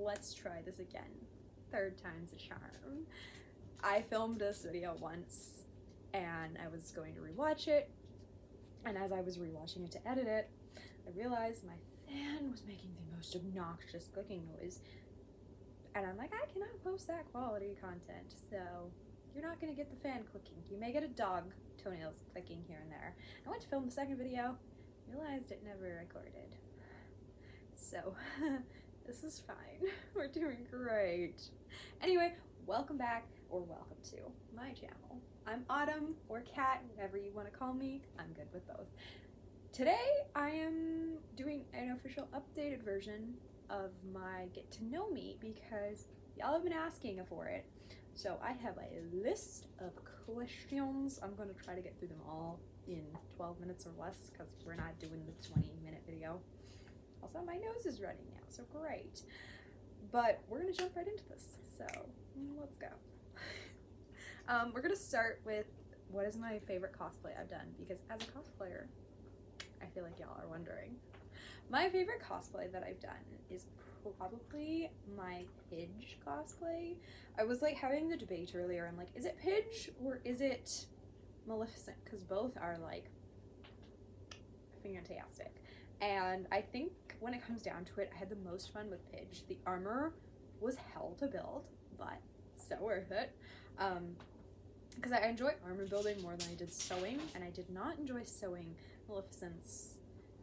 let's try this again. Third time's a charm. I filmed this video once and I was going to rewatch it, and as I was rewatching it to edit it, I realized my fan was making the most obnoxious clicking noise, and I'm like, I cannot post that quality content, so you're not gonna get the fan clicking. You may get a dog toenails clicking here and there. I went to film the second video, realized it never recorded. So, this is fine. We're doing great. Anyway, welcome back, or welcome to my channel. I'm Autumn, or Cat, whatever you want to call me. I'm good with both. Today, I am doing an official updated version of my Get to Know Me because y'all have been asking for it. So I have a list of questions. I'm going to try to get through them all in 12 minutes or less because we're not doing the 20-minute video. Also, my nose is running now, so great. But we're going to jump right into this, so let's go. We're going to start with what is my favorite cosplay I've done, because as a cosplayer, I feel like y'all are wondering. My favorite cosplay that I've done is probably my Pidge cosplay. I was like having the debate earlier, I'm like, is it Pidge or is it Maleficent? Because both are like fantastic. And I think when it comes down to it, I had the most fun with Pidge. The armor was hell to build, but so worth it. Because I enjoy armor building more than I did sewing, and I did not enjoy sewing Maleficent's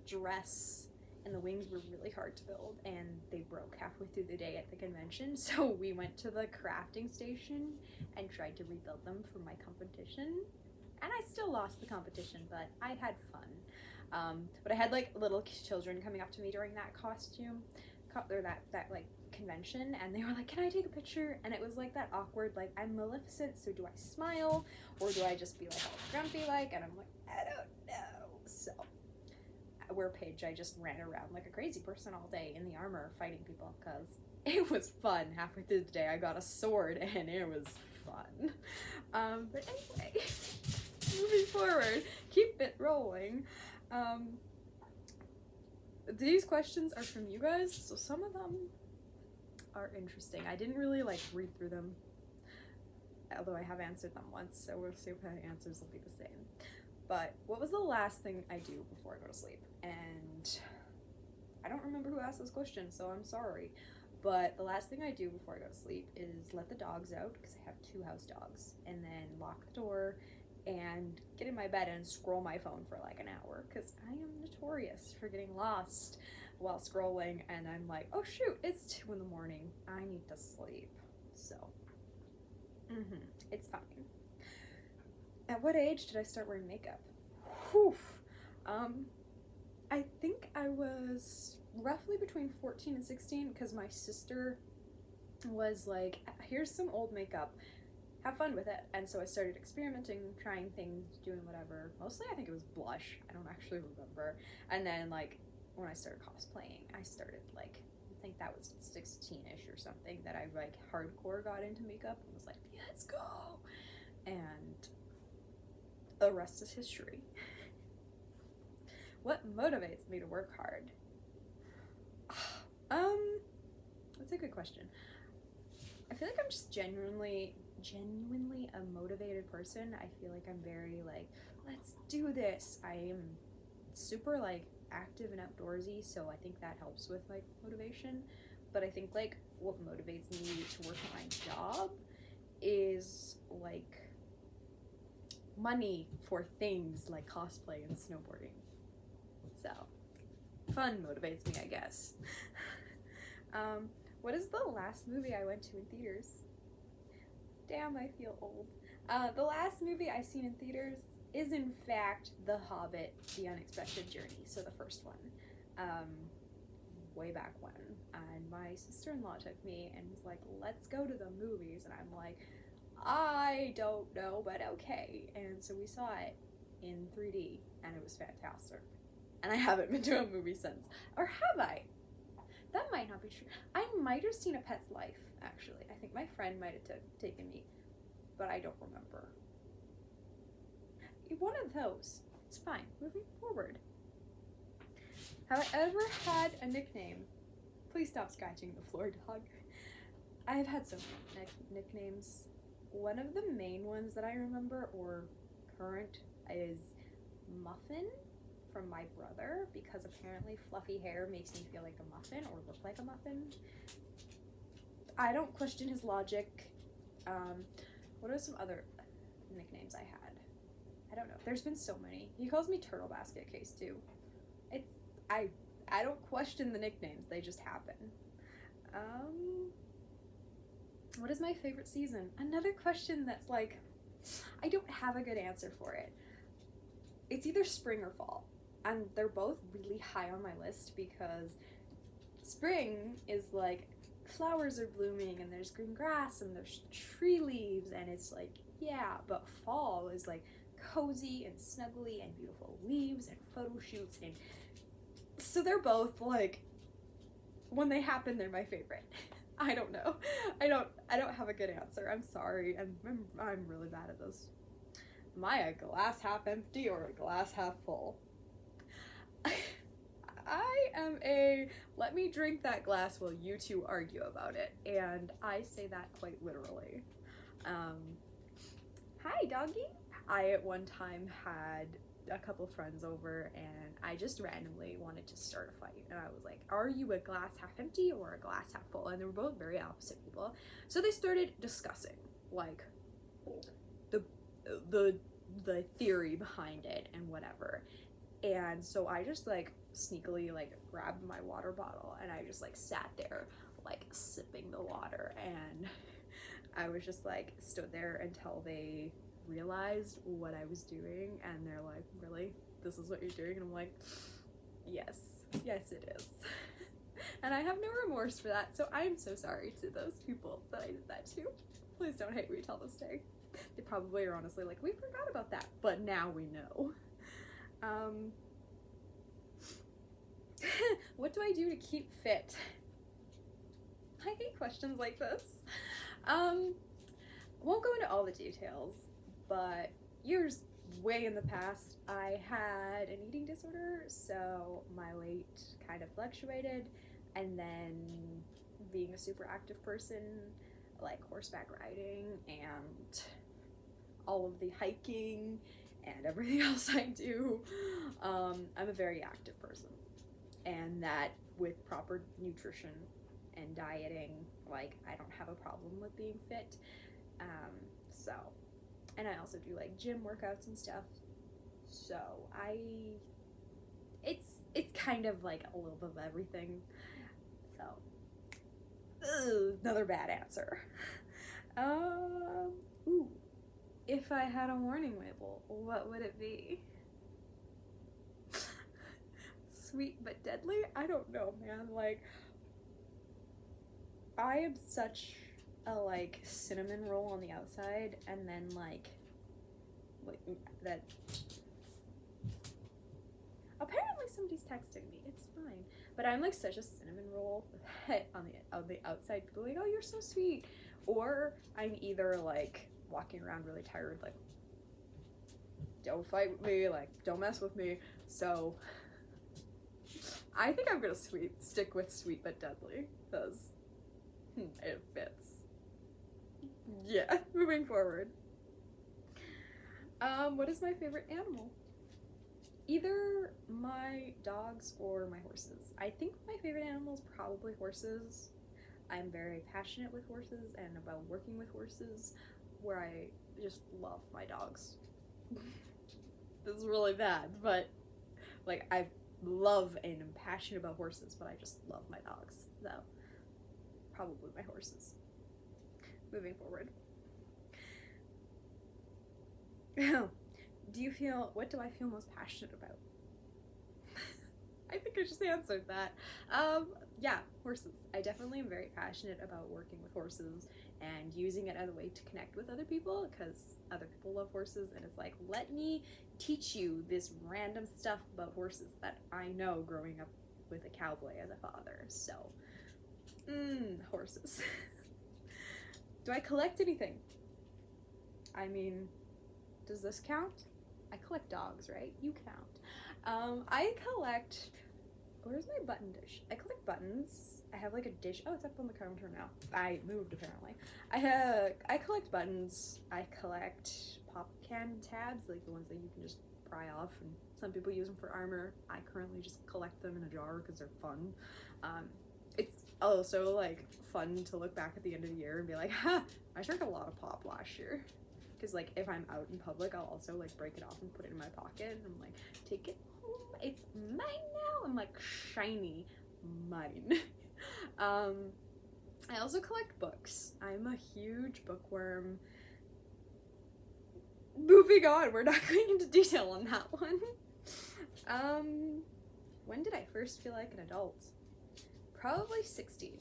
dress, and the wings were really hard to build, and they broke halfway through the day at the convention, so we went to the crafting station and tried to rebuild them for my competition, and I still lost the competition, but I had fun. But I had like little children coming up to me during that costume, or that like convention, and they were like, can I take a picture? And it was like that awkward, like, I'm Maleficent, so do I smile or do I just be like all grumpy like? And I'm like, I don't know. So where Pidge, I just ran around like a crazy person all day in the armor fighting people because it was fun. Halfway through the day I got a sword and it was fun. But anyway, moving forward, keep it rolling. These questions are from you guys, so some of them are interesting. I didn't really like read through them, although I have answered them once, so we'll see if my answers will be the same. But what was the last thing I do before I go to sleep? And I don't remember who asked this question, so I'm sorry. But the last thing I do before I go to sleep is let the dogs out, because I have 2 house dogs, and then lock the door and get in my bed and scroll my phone for like an hour, because I am notorious for getting lost while scrolling, and I'm like, oh shoot, it's 2 in the morning, I need to sleep. So it's fine. At what age did I start wearing makeup? Whew. I think I was roughly between 14 and 16, because my sister was like, here's some old makeup, have fun with it. And so I started experimenting, trying things, doing whatever. Mostly I think it was blush, I don't actually remember. And then like when I started cosplaying, I started like, I think that was 16ish or something, that I like hardcore got into makeup and was like, let's go. And the rest is history. What motivates me to work hard? That's a good question. I feel like I'm just genuinely a motivated person. I feel like I'm very like, let's do this. I am super like active and outdoorsy, so I think that helps with like motivation. But I think like what motivates me to work at my job is like money for things like cosplay and snowboarding. So fun motivates me, I guess. What is the last movie I went to in theaters? Damn, I feel old. The last movie I've seen in theaters is in fact The Hobbit, The Unexpected Journey, so the first one. Way back when. And my sister-in-law took me and was like, let's go to the movies. And I'm like, I don't know, but okay. And so we saw it in 3D and it was fantastic. And I haven't been to a movie since. Or have I? That might not be true. I might have seen A Pet's Life, actually. I think my friend might have taken me, but I don't remember. One of those. It's fine. Moving forward. Have I ever had a nickname? Please stop scratching the floor, dog. I've had so many nicknames. One of the main ones that I remember, or current, is Muffin from my brother, because apparently fluffy hair makes me feel like a muffin or look like a muffin. I don't question his logic. What are some other nicknames I had? I don't know. There's been so many. He calls me Turtle Basket Case too. I don't question the nicknames. They just happen. What is my favorite season? Another question that's like, I don't have a good answer for it. It's either spring or fall. And they're both really high on my list because spring is like flowers are blooming and there's green grass and there's tree leaves and it's like, yeah, but fall is like cozy and snuggly and beautiful leaves and photo shoots, and so they're both like, when they happen, they're my favorite. I don't know. I don't have a good answer. I'm sorry. I'm really bad at those. Am I a glass half empty or a glass half full? I am a let me drink that glass while you two argue about it, and I say that quite literally. Hi, doggy. I at one time had a couple friends over and I just randomly wanted to start a fight, and I was like, are you a glass half empty or a glass half full? And they were both very opposite people, so they started discussing like the theory behind it and whatever. And so I just like sneakily like grabbed my water bottle and I just like sat there like sipping the water, and I was just like stood there until they realized what I was doing, and they're like, really, this is what you're doing? And I'm like, yes it is. And I have no remorse for that, so I'm so sorry to those people that I did that to. Please don't hate me till this day. They probably are honestly like, we forgot about that, but now we know. What do I do to keep fit? I hate questions like this. Won't go into all the details, but years way in the past, I had an eating disorder, so my weight kind of fluctuated, and then being a super active person, like horseback riding and all of the hiking and everything else I do, I'm a very active person, and that with proper nutrition and dieting, like, I don't have a problem with being fit. So, and I also do like gym workouts and stuff, so it's kind of like a little bit of everything. So another bad answer. Ooh, if I had a warning label, what would it be? Sweet but deadly? I don't know, man. Like, I am such a like cinnamon roll on the outside, and then like that. Apparently somebody's texting me. It's fine, but I'm like such a cinnamon roll that on the outside, people are like, oh, you're so sweet, or I'm either like walking around really tired, like, don't fight with me, like, don't mess with me. So I think I'm gonna stick with sweet but deadly, because it fits. Yeah, moving forward. What is my favorite animal? Either my dogs or my horses. I think my favorite animal is probably horses. I'm very passionate with horses and about working with horses, where I just love my dogs. This is really bad, but like, I love and am passionate about horses, but I just love my dogs, so probably my horses. Moving forward. What do I feel most passionate about? I think I just answered that. Yeah, horses. I definitely am very passionate about working with horses and using it as a way to connect with other people, because other people love horses, and it's like, let me teach you this random stuff about horses that I know growing up with a cowboy as a father. So, horses. Do I collect anything? I mean, does this count? I collect dogs, right? You count. I collect, where's my button dish? I collect buttons, I have like a dish. Oh, it's up on the counter now. I moved apparently. I collect buttons. I collect pop can tabs, like the ones that you can just pry off, and some people use them for armor. I currently just collect them in a jar because they're fun. It's also like fun to look back at the end of the year and be like, ha, I drank a lot of pop last year. Because like if I'm out in public, I'll also like break it off and put it in my pocket, and I'm like, take it home, it's mine now. I'm like, shiny, mine. I also collect books. I'm a huge bookworm. Moving on, we're not going into detail on that one. When did I first feel like an adult? Probably 16.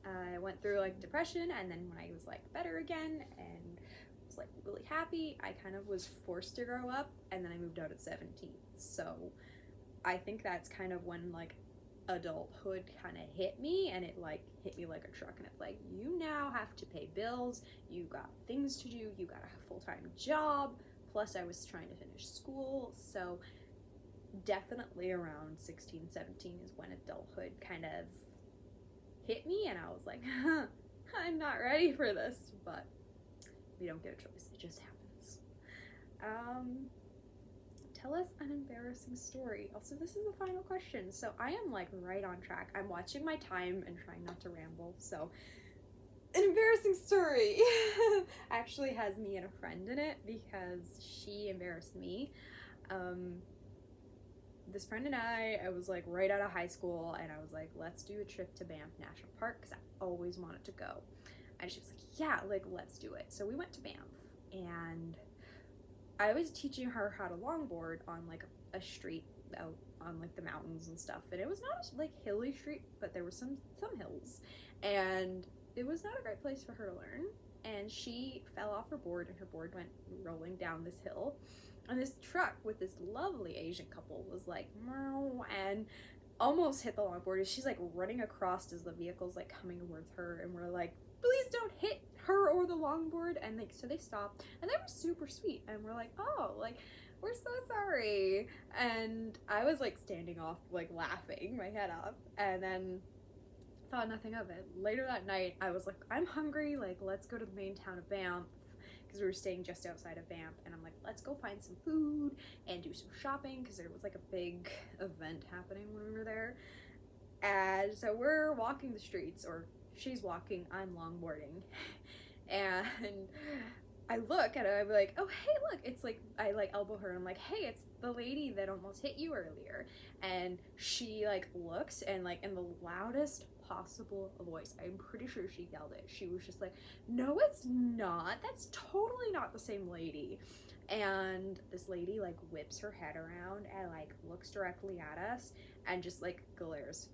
I went through like depression, and then when I was like better again and was like really happy, I kind of was forced to grow up, and then I moved out at 17. So I think that's kind of when like adulthood kind of hit me, and it like hit me like a truck, and it's like, you now have to pay bills, you got things to do, you got a full-time job, plus I was trying to finish school. So definitely around 16, 17 is when adulthood kind of hit me, and I was like, huh, I'm not ready for this, but we don't get a choice, it just happens. Tell us an embarrassing story. Also, this is the final question, so I am like right on track. I'm watching my time and trying not to ramble. So an embarrassing story actually has me and a friend in it because she embarrassed me. This friend and I was like right out of high school, and I was like, let's do a trip to Banff National Park because I always wanted to go. And she was like, yeah, like let's do it. So we went to Banff, and I was teaching her how to longboard on like a street out on like the mountains and stuff, and it was not a like hilly street, but there was some hills, and it was not a great place for her to learn. And she fell off her board, and her board went rolling down this hill, and this truck with this lovely Asian couple was like, meow, and almost hit the longboard, and she's like running across as the vehicle's like coming towards her, and we're like, please don't hit her or the longboard. And like, so they stopped, and they were super sweet, and we're like, oh, like, we're so sorry. And I was like standing off, like laughing my head off, and then thought nothing of it. Later that night, I was like, I'm hungry, like let's go to the main town of Banff, because we were staying just outside of Banff, and I'm like, let's go find some food and do some shopping, because there was like a big event happening when we were there. And so we're walking the streets, or she's walking, I'm longboarding, and I look and I'm like, oh hey, look, it's like, I like elbow her, and I'm like, hey, it's the lady that almost hit you earlier. And she like looks, and like in the loudest possible voice, I'm pretty sure she yelled it, she was just like, no it's not, that's totally not the same lady. And this lady like whips her head around and like looks directly at us and just like glares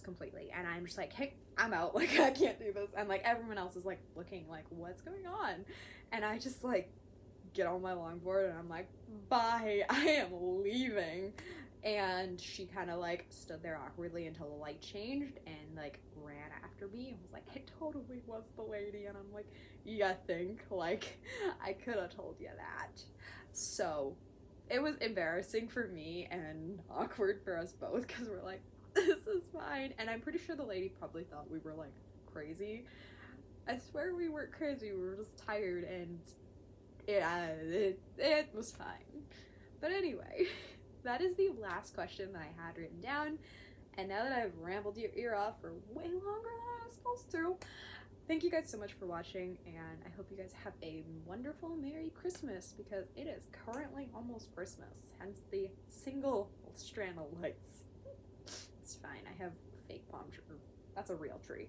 completely, and I'm just like, hey, I'm out, like I can't do this. And like everyone else is like looking like, what's going on? And I just like get on my longboard, and I'm like, bye, I am leaving. And she kind of like stood there awkwardly until the light changed, and like ran after me and was like, it totally was the lady. And I'm like, yeah, think, like I could have told you that. So it was embarrassing for me and awkward for us both, because we're like, this is fine. And I'm pretty sure the lady probably thought we were like crazy. I swear we weren't crazy, we were just tired, and it was fine. But anyway, that is the last question that I had written down, and now that I've rambled your ear off for way longer than I was supposed to, thank you guys so much for watching, and I hope you guys have a wonderful Merry Christmas, because it is currently almost Christmas, hence the single strand of lights. It's fine, I have fake palm tree. That's a real tree.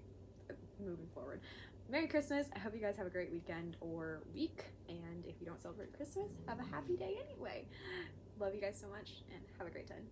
Moving forward. Merry Christmas. I hope you guys have a great weekend or week, and if you don't celebrate Christmas, have a happy day anyway. Love you guys so much, and have a great time.